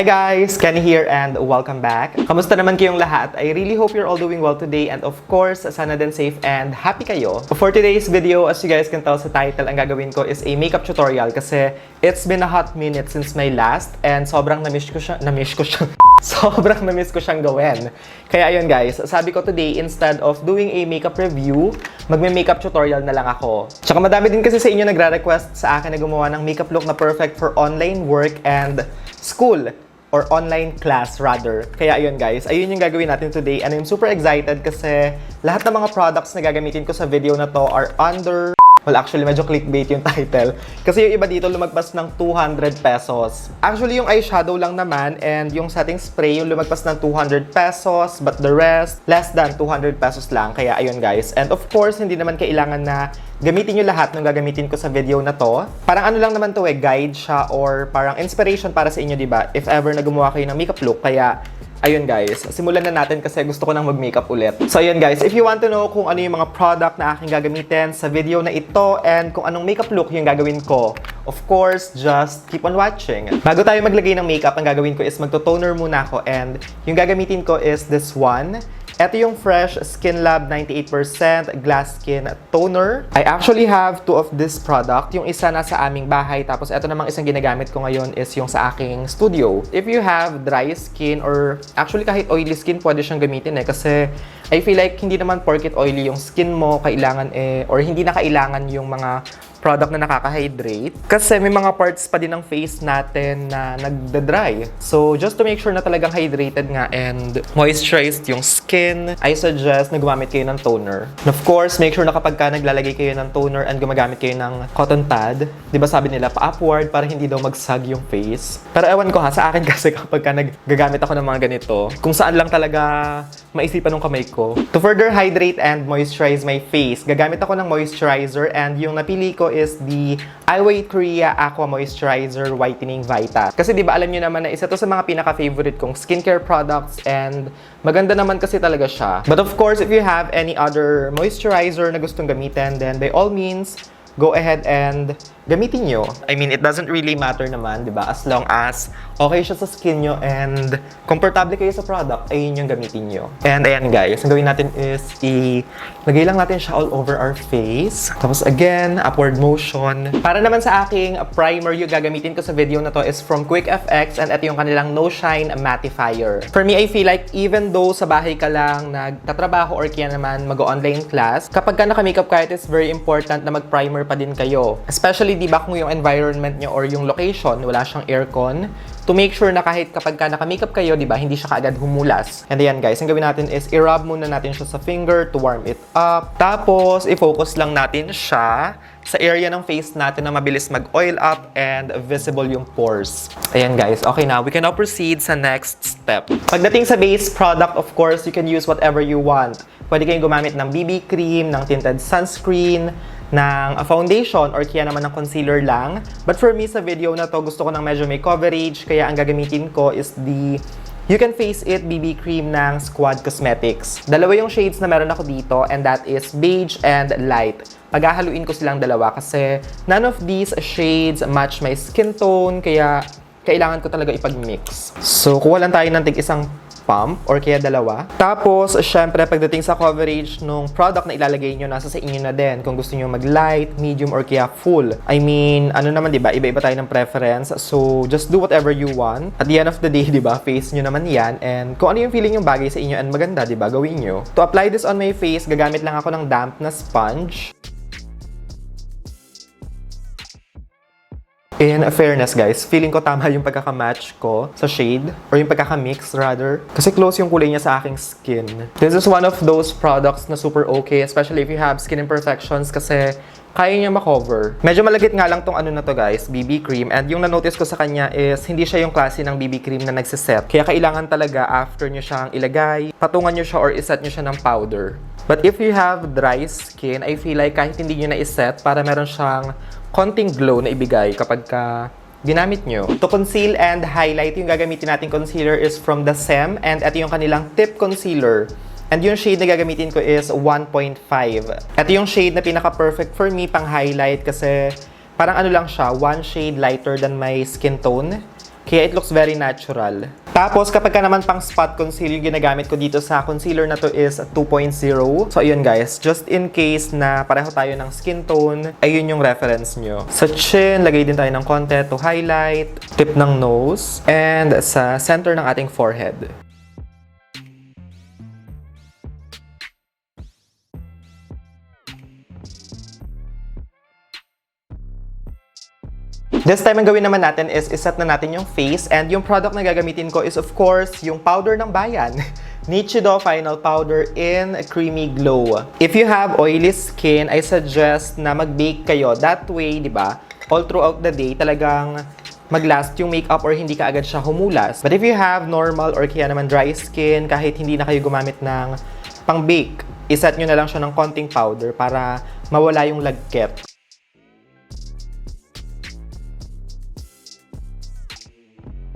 Hi guys! Kenny here and welcome back. Kamusta naman kayong lahat? I really hope you're all doing well today and of course, sana din safe and happy kayo. For today's video, as you guys can tell sa title, ang gagawin ko is a makeup tutorial kasi it's been a hot minute since my last and sobrang na-miss ko siyang gawin. Kaya ayun guys, sabi ko today, instead of doing a makeup review, magme-makeup tutorial na lang ako. Tsaka madami din kasi sa inyo nagre-request sa akin na gumawa ng makeup look na perfect for online work and school or online class rather. Kaya ayun guys, ayun yung gagawin natin today and I'm super excited kasi lahat ng mga products na gagamitin ko sa video na to are under... Well, actually, medyo clickbait yung title. Kasi yung iba dito lumagpas ng 200 pesos. Actually, yung eyeshadow lang naman and yung setting spray yung lumagpas ng 200 pesos but the rest, less than 200 pesos lang. Kaya ayun guys. And of course, hindi naman kailangan na gamitin nyo lahat ng gagamitin ko sa video na to. Parang ano lang naman to guide siya or parang inspiration para sa inyo, diba? If ever na gumawa kayo ng makeup look. Kaya ayun guys, simulan na natin kasi gusto ko nang mag-makeup ulit. So ayun guys, if you want to know kung ano yung mga product na aking gagamitin sa video na ito and kung anong makeup look yung gagawin ko, of course, just keep on watching. Bago tayo maglagay ng makeup, ang gagawin ko is magto-toner muna ako and yung gagamitin ko is this one. Ito yung Fresh Skin Lab 98% Glass Skin Toner. I actually have two of this product. Yung isa nasa aming bahay, tapos ito namang isang ginagamit ko ngayon is yung sa aking studio. If you have dry skin or actually kahit oily skin, pwede siyang gamitin kasi I feel like hindi naman porket oily yung skin mo, kailangan or hindi na kailangan yung mga product na nakaka-hydrate. Kasi may mga parts pa din ng face natin na nagda-dry. So, just to make sure na talagang hydrated nga and moisturized yung skin, I suggest na gumamit kayo ng toner. And of course, make sure na kapag ka naglalagay kayo ng toner and gumagamit kayo ng cotton pad, di ba sabi nila, pa-upward para hindi daw magsag yung face. Pero ewan ko sa akin kasi kapag ka naggagamit ako ng mga ganito, kung saan lang talaga maisipan ng kamay ko. To further hydrate and moisturize my face, gagamit ako ng moisturizer and yung napili ko is the Korea Aqua Moisturizer Whitening Vita. Kasi di ba alam nyo naman na isa to sa mga pinaka-favorite kong skincare products and maganda naman kasi talaga siya. But of course, if you have any other moisturizer na gustong gamitin, then by all means, go ahead and gamitin nyo. I mean, it doesn't really matter naman, di ba? As long as okay siya sa skin nyo and komportable kayo sa product, ayun yung gamitin nyo. And ayan guys, ang gawin natin is lagay lang natin siya all over our face. Tapos again, upward motion. Para naman sa aking primer, yung gagamitin ko sa video na to is from Quick FX and ito yung kanilang No Shine Mattifier. For me, I feel like even though sa bahay ka lang nagtatrabaho or kaya naman mag-online class, kapag ka naka-makeup ka, it is very important na mag-primer pa din kayo. Especially, di ba, kung yung environment nyo or yung location, wala siyang aircon, to make sure na kahit kapag ka naka-makeup kayo, di ba, hindi siya kaagad humulas. And ayan guys, ang gawin natin is i-rub muna natin siya sa finger to warm it up. Tapos, i-focus lang natin siya sa area ng face natin na mabilis mag-oil up and visible yung pores. Ayan guys, okay na. We can now proceed sa next step. Pagdating sa base product, of course, you can use whatever you want. Pwede kayong gumamit ng BB cream, ng tinted sunscreen, ng foundation or kaya naman ng concealer lang. But for me, sa video na to, gusto ko ng medyo may coverage. Kaya ang gagamitin ko is the You Can Face It BB Cream ng Squad Cosmetics. Dalawa yung shades na meron ako dito and that is beige and light. Paghahaluin ko silang dalawa kasi none of these shades match my skin tone. Kaya kailangan ko talaga ipag-mix. So, kuha lang tayo ng tig-isang pump or kaya dalawa. Tapos, syempre, pagdating sa coverage ng product na ilalagay nyo, nasa sa inyo na din. Kung gusto nyo mag-light, medium, or kaya full. I mean, ano naman, diba? Iba-iba tayo ng preference. So, just do whatever you want. At the end of the day, diba? Face nyo naman yan. And kung ano yung feeling yung bagay sa inyo and maganda, diba? Gawin nyo. To apply this on my face, gagamit lang ako ng damp na sponge. In fairness guys, feeling ko tama yung pagkakamatch ko sa shade or yung pagkakamix rather. Kasi close yung kulay niya sa aking skin. This is one of those products na super okay, especially if you have skin imperfections kasi kaya niya makover. Medyo malagit nga lang tong ano na to guys, BB cream. And yung na-notice ko sa kanya is hindi siya yung klase ng BB cream na nagsiset. Kaya kailangan talaga after nyo siyang ilagay, patungan nyo siya or iset nyo siya ng powder. But if you have dry skin, I feel like kahit hindi nyo na-iset, para meron siyang konting glow na ibigay kapag ka ginamit nyo. To conceal and highlight, yung gagamitin natin concealer is from the SEM and ito yung kanilang tip concealer. And yung shade na gagamitin ko is 1.5. Ito yung shade na pinaka-perfect for me pang highlight kasi parang ano lang siya, one shade lighter than my skin tone. Kaya it looks very natural. Tapos, kapag ka naman pang spot conceal, yung ginagamit ko dito sa concealer na to is 2.0. So, ayun guys, just in case na pareho tayo ng skin tone, ayun yung reference nyo. Sa chin, lagay din tayo ng konti to highlight, tip ng nose, and sa center ng ating forehead. This time, ang gawin naman natin is iset na natin yung face, and yung product na gagamitin ko is of course yung powder ng bayan. Nichido Final Powder in Creamy Glow. If you have oily skin, I suggest na mag-bake kayo. That way, di ba, all throughout the day, talagang mag-last yung makeup or hindi ka agad siya humulas. But if you have normal or kaya naman dry skin, kahit hindi na kayo gumamit ng pang-bake, iset nyo na lang siya ng konting powder para mawala yung lagkit.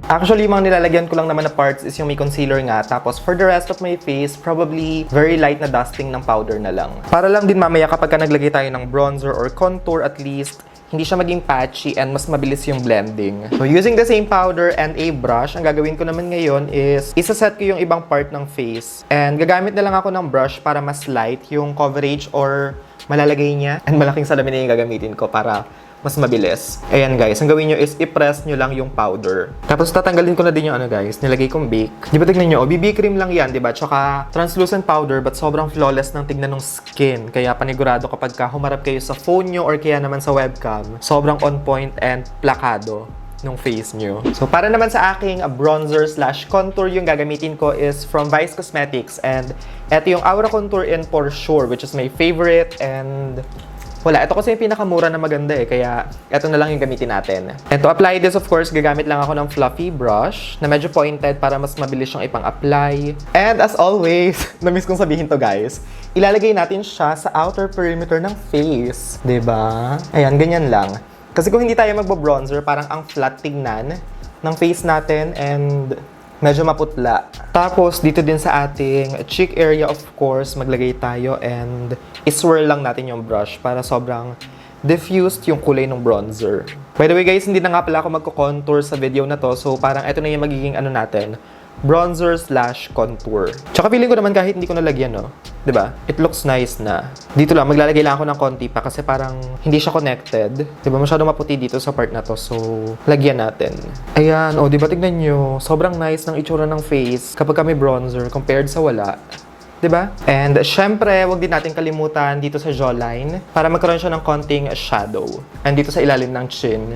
Actually, yung mga nilalagyan ko lang naman na parts is yung may concealer nga. Tapos, for the rest of my face, probably very light na dusting ng powder na lang. Para lang din mamaya kapag ka naglagay tayo ng bronzer or contour, at least, hindi siya maging patchy and mas mabilis yung blending. So, using the same powder and a brush, ang gagawin ko naman ngayon is isaset ko yung ibang part ng face. And gagamit na lang ako ng brush para mas light yung coverage or malalagay niya. And malaking salamin na yung gagamitin ko para mas mabilis. Ayan guys, ang gawin nyo is i-press nyo lang yung powder. Tapos tatanggalin ko na din yung ano guys, nilagay kong bake. Di ba tignan nyo, BB cream lang yan, di ba? Tsaka translucent powder, but sobrang flawless ng tignan ng skin. Kaya panigurado kapag ka humarap kayo sa phone nyo or kaya naman sa webcam, sobrang on point and plakado nung face nyo. So para naman sa aking bronzer slash contour, yung gagamitin ko is from Vice Cosmetics. And eto yung Aura Contour in For Sure, which is my favorite. And wala, ito kasi yung pinakamura na maganda eh, kaya ito na lang yung gamitin natin. And to apply this, of course, gagamit lang ako ng fluffy brush na medyo pointed para mas mabilis siyang ipang-apply. And as always, na-miss kong sabihin to guys, ilalagay natin siya sa outer perimeter ng face. Diba? Ayan, ganyan lang. Kasi kung hindi tayo magbo-bronzer, parang ang flat tignan ng face natin and medyo maputla. Tapos, dito din sa ating cheek area, of course, maglagay tayo and iswirl lang natin yung brush para sobrang diffused yung kulay ng bronzer. By the way guys, hindi na nga pala ako magko-contour sa video na to. So, parang ito na yung magiging ano natin, bronzer slash contour. Tsaka feeling ko naman kahit hindi ko nalagyan, no? Diba? It looks nice na. Dito lang, maglalagay lang ako ng konti pa kasi parang hindi siya connected. Diba? Masyado maputi dito sa part na to. So, lagyan natin. Ayan. O, diba? Tignan nyo. Sobrang nice ng itsura ng face kapag kami bronzer compared sa wala. Diba? And syempre, wag din natin kalimutan dito sa jawline para magkaroon siya ng konting shadow. And dito sa ilalim ng chin.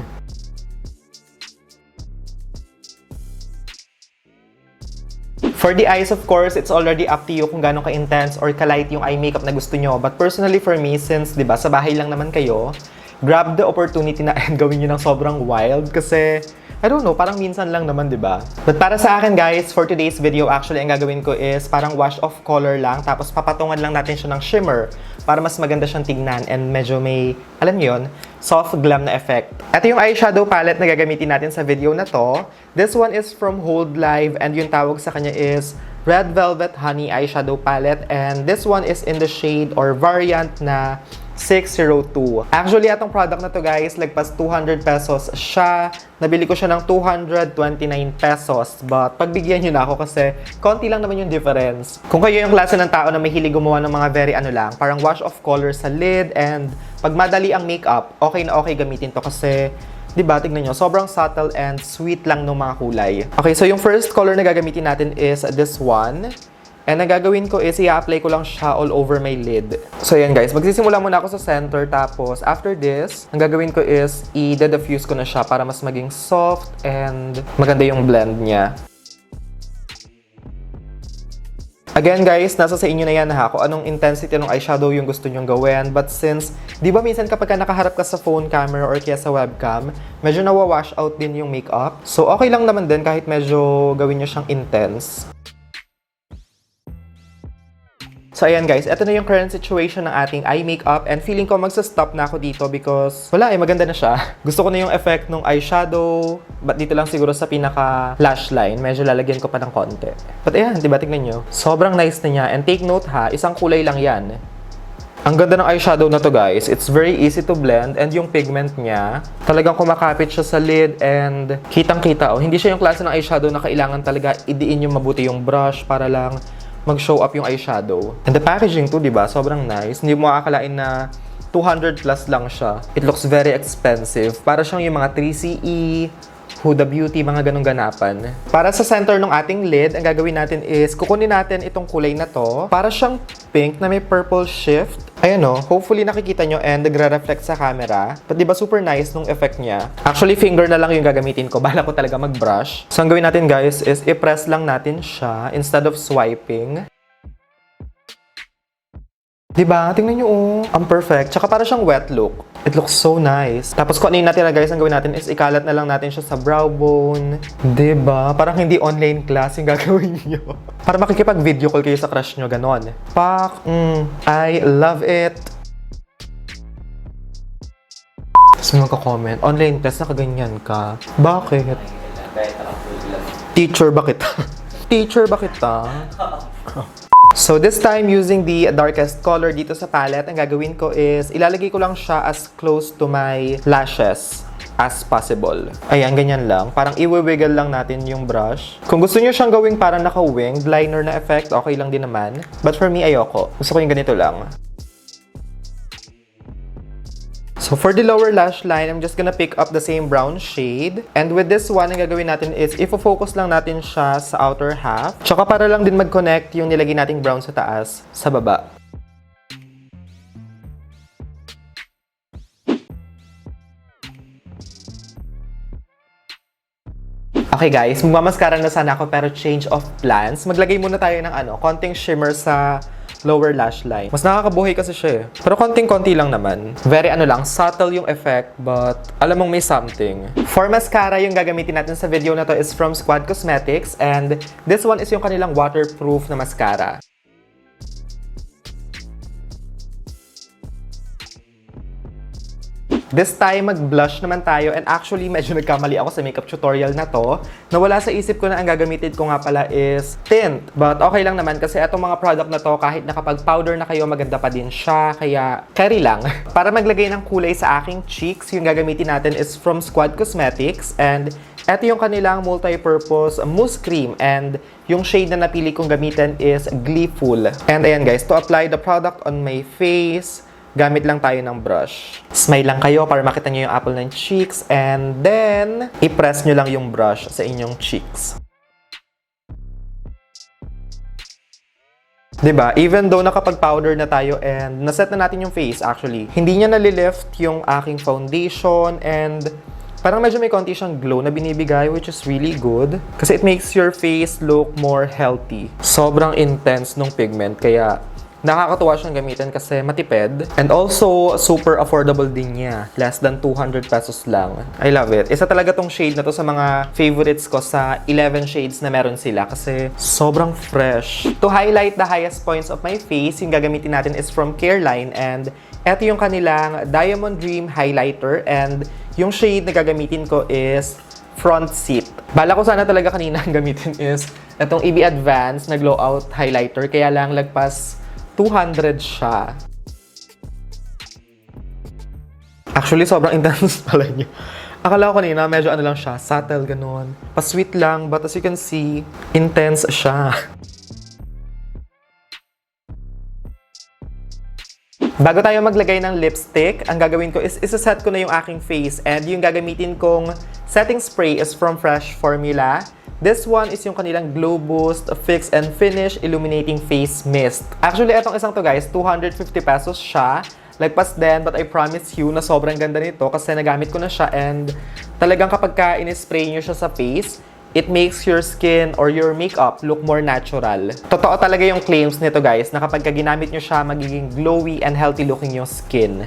For the eyes, of course, it's already up to you kung gaano ka-intense or ka-light yung eye makeup na gusto nyo. But personally for me, since, di ba, sa bahay lang naman kayo, grab the opportunity na and gawin nyo ng sobrang wild kasi, I don't know, parang minsan lang naman, di ba? But para sa akin, guys, for today's video, actually, ang gagawin ko is parang wash off color lang, tapos papatungan lang natin siya ng shimmer para mas maganda siyang tignan and medyo may, alam niyo yun, soft glam na effect. Ito yung eyeshadow palette na gagamitin natin sa video na to. This one is from Hold Live and yung tawag sa kanya is Red Velvet Honey Eyeshadow Palette, and this one is in the shade or variant na 602. Actually, atong product na to guys, lagpas 200 pesos siya. Nabili ko siya ng 229 pesos. But pagbigyan nyo na ako kasi konti lang naman yung difference. Kung kayo yung klase ng tao na mahilig gumawa ng mga very ano lang, parang wash off color sa lid and pag madali ang makeup, okay na okay gamitin to kasi diba, tignan nyo, sobrang subtle and sweet lang ng mga kulay. Okay, so yung first color na gagamitin natin is this one. And ang gagawin ko is i-apply ko lang siya all over my lid. So yan guys, magsisimula muna ako sa center, tapos after this, ang gagawin ko is i-diffuse ko na siya para mas maging soft and maganda yung blend niya. Again guys, nasa sa inyo na yan ha, kung anong intensity ng eyeshadow yung gusto nyong gawin. But since, di ba minsan kapag nakaharap ka sa phone camera or kaya sa webcam, medyo nawawash out din yung makeup. So okay lang naman din kahit medyo gawin nyo siyang intense. So ayan guys, ito na yung current situation ng ating eye makeup and feeling ko magsa-stop na ako dito because wala maganda na siya. Gusto ko na yung effect ng eyeshadow, but dito lang siguro sa pinaka lash line, medyo lalagyan ko pa ng konti. But ayan, diba tignan nyo? Sobrang nice na niya and take note ha, isang kulay lang yan. Ang ganda ng eyeshadow na to, guys. It's very easy to blend and yung pigment niya, talagang kumakapit siya sa lid and kitang-kita. Hindi siya yung klase ng eyeshadow na kailangan talaga idiin yung mabuti yung brush para lang mag-show up yung eyeshadow. And the packaging too, di ba? Sobrang nice. Hindi mo makakalain na 200 plus lang siya. It looks very expensive. Para siyang yung mga 3CE, Huda Beauty, mga ganong ganapan. Para sa center ng ating lid, ang gagawin natin is, kukunin natin itong kulay na to. Para siyang pink na may purple shift. Ayan o, hopefully nakikita nyo and nagre-reflect sa camera. But diba super nice nung effect niya. Actually, finger na lang yung gagamitin ko. Bahala ko talaga mag-brush. So, ang gawin natin guys is, i-press lang natin siya instead of swiping. Diba? Tingnan nyo oh. Ang perfect. Tsaka para siyang wet look. It looks so nice. Tapos kung ano yung natin na guys, ang gawin natin is ikalat na lang natin siya sa brow bone. Diba? Parang hindi online class yung gagawin nyo. Para makikipag-video call kayo sa crush nyo, ganon. Pak! I love it! Tapos may magka-comment, online class, nakaganyan ka. Bakit? Teacher, bakit? Teacher, bakit So this time, using the darkest color dito sa palette, ang gagawin ko is, ilalagay ko lang siya as close to my lashes as possible. Ayan, ganyan lang. Parang iwi-wiggle lang natin yung brush. Kung gusto nyo siyang gawing parang naka-winged liner na effect, okay lang din naman. But for me, ayoko. Gusto ko yung ganito lang. So for the lower lash line, I'm just gonna pick up the same brown shade. And with this one, ang gagawin natin is, ifo-focus lang natin siya sa outer half. Tsaka para lang din mag-connect yung nilagay nating brown sa taas, sa baba. Okay guys, magmamaskara na sana ako pero change of plans. Maglagay muna tayo ng konting shimmer sa lower lash line. Mas nakakabuhay kasi siya eh. Pero konting-konti lang naman. Very subtle yung effect, but alam mong may something. For mascara, yung gagamitin natin sa video na to is from Squad Cosmetics, and this one is yung kanilang waterproof na mascara. This time, mag-blush naman tayo, and actually, medyo nagkamali ako sa makeup tutorial na to. Nawala sa isip ko na ang gagamitin ko nga pala is tint. But okay lang naman kasi itong mga product na to, kahit nakapag-powder na kayo, maganda pa din siya. Kaya, carry lang. Para maglagay ng kulay sa aking cheeks, yung gagamitin natin is from Squad Cosmetics. And ito yung kanilang multi-purpose mousse cream. And yung shade na napili kong gamitin is Gleeful. And ayan guys, to apply the product on my face, gamit lang tayo ng brush. Smile lang kayo para makita nyo yung apple ng cheeks, and then, i-press nyo lang yung brush sa inyong cheeks. Diba? Even though nakapag-powder na tayo and naset na natin yung face actually, hindi niya nalilift yung aking foundation, and parang medyo may konti siyang glow na binibigay, which is really good. Kasi it makes your face look more healthy. Sobrang intense nung pigment, kaya nakakatuwa siyang gamitin kasi matipid. And also, super affordable din niya. Less than 200 pesos lang. I love it. Isa talaga tong shade na to sa mga favorites ko sa 11 shades na meron sila kasi sobrang fresh. To highlight the highest points of my face, yung gagamitin natin is from Careline, and eto yung kanilang Diamond Dream Highlighter, and yung shade na gagamitin ko is Front Seat. Bala ko sana talaga kanina ang gamitin is etong EB Advance na Glow Out Highlighter, kaya lang lagpas 200 siya. Actually, sobrang intense pala niya. Akala ko kanina, medyo lang siya, subtle, ganun. Pa-sweet lang, but as you can see, intense siya. Bago tayo maglagay ng lipstick, ang gagawin ko is isa-set ko na yung aking face, and yung gagamitin kong setting spray is from Fresh Formula. This one is yung kanilang Glow Boost Fix and Finish Illuminating Face Mist. Actually, etong isang to guys, 250 pesos siya. Lagpas din, but I promise you na sobrang ganda nito kasi nagamit ko na siya, and talagang kapag ka in-spray nyo siya sa face, it makes your skin or your makeup look more natural. Totoo talaga yung claims nito guys, na kapag ka ginamit nyo siya, magiging glowy and healthy looking yung skin.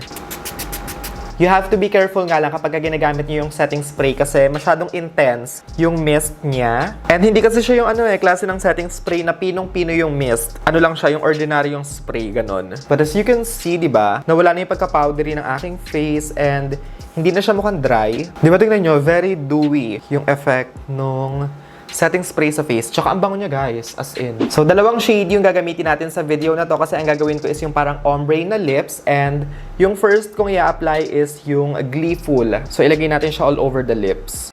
You have to be careful nga lang kapag ginagamit niyo yung setting spray kasi masyadong intense yung mist niya. And hindi kasi siya yung klase ng setting spray na pinong-pino yung mist. Ano lang siya, yung ordinary yung spray, ganon. But as you can see, di ba, nawala na yung pagka-powdery ng aking face and hindi na siya mukhang dry. Di ba tingnan nyo, very dewy yung effect nung setting spray sa face. Tsaka ang bango niya, guys, as in. So, dalawang shade yung gagamitin natin sa video na to kasi ang gagawin ko is yung parang ombre na lips, and yung first kong i-apply is yung Gleeful. So, ilagay natin siya all over the lips.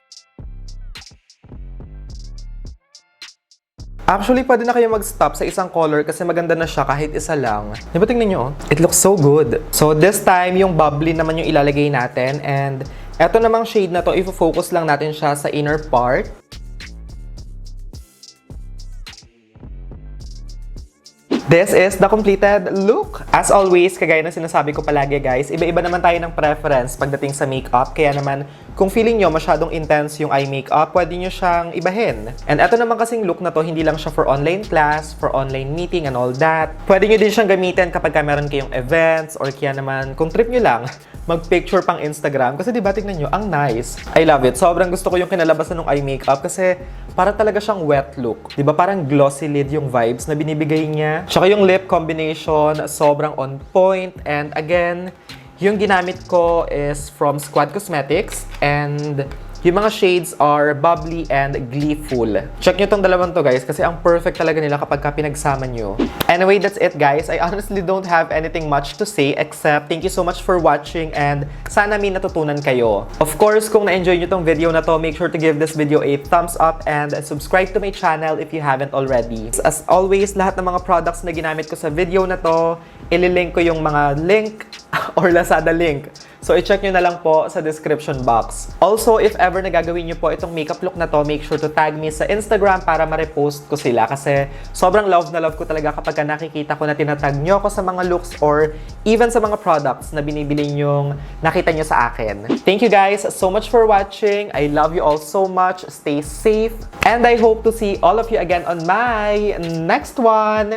Actually, pwede na kayo mag-stop sa isang color kasi maganda na siya kahit isa lang. Diba, tingnan nyo? It looks so good. So, this time, yung bubbly naman yung ilalagay natin. And eto namang shade na to, ifo-focus lang natin siya sa inner part. This is the completed look. As always, kagaya ng sinasabi ko palagi, guys, iba-iba naman tayo ng preference pagdating sa makeup. Kaya naman, kung feeling nyo masyadong intense yung eye makeup, pwede nyo siyang ibahin. And eto naman kasing look na to, hindi lang siya for online class, for online meeting and all that. Pwede nyo din siyang gamitin kapag meron kayong events, or kaya naman, kung trip nyo lang, mag-picture pang Instagram. Kasi diba, tignan nyo, ang nice. I love it. Sobrang gusto ko yung kinalabasan ng eye makeup kasi para talaga siyang wet look. Diba, parang glossy lid yung vibes na binibigay niya. Tsaka yung lip combination, sobrang on point. And again, yung ginamit ko is from Squad Cosmetics. And yung mga shades are Bubbly and Gleeful. Check nyo tong dalawang to, guys, kasi ang perfect talaga nila kapag pinagsama nyo. Anyway, that's it, guys. I honestly don't have anything much to say except thank you so much for watching and sana may natutunan kayo. Of course, kung na-enjoy nyo tong video na to, make sure to give this video a thumbs up and subscribe to my channel if you haven't already. As always, lahat ng mga products na ginamit ko sa video na to, ililink ko yung mga link or Lazada link. So, i-check nyo na lang po sa description box. Also, if ever nagagawin nyo po itong makeup look na to, make sure to tag me sa Instagram para ma-repost ko sila. Kasi sobrang love na love ko talaga kapag nakikita ko na tinatag nyo ako sa mga looks or even sa mga products na binibili nyong nakita nyo sa akin. Thank you guys so much for watching. I love you all so much. Stay safe. And I hope to see all of you again on my next one.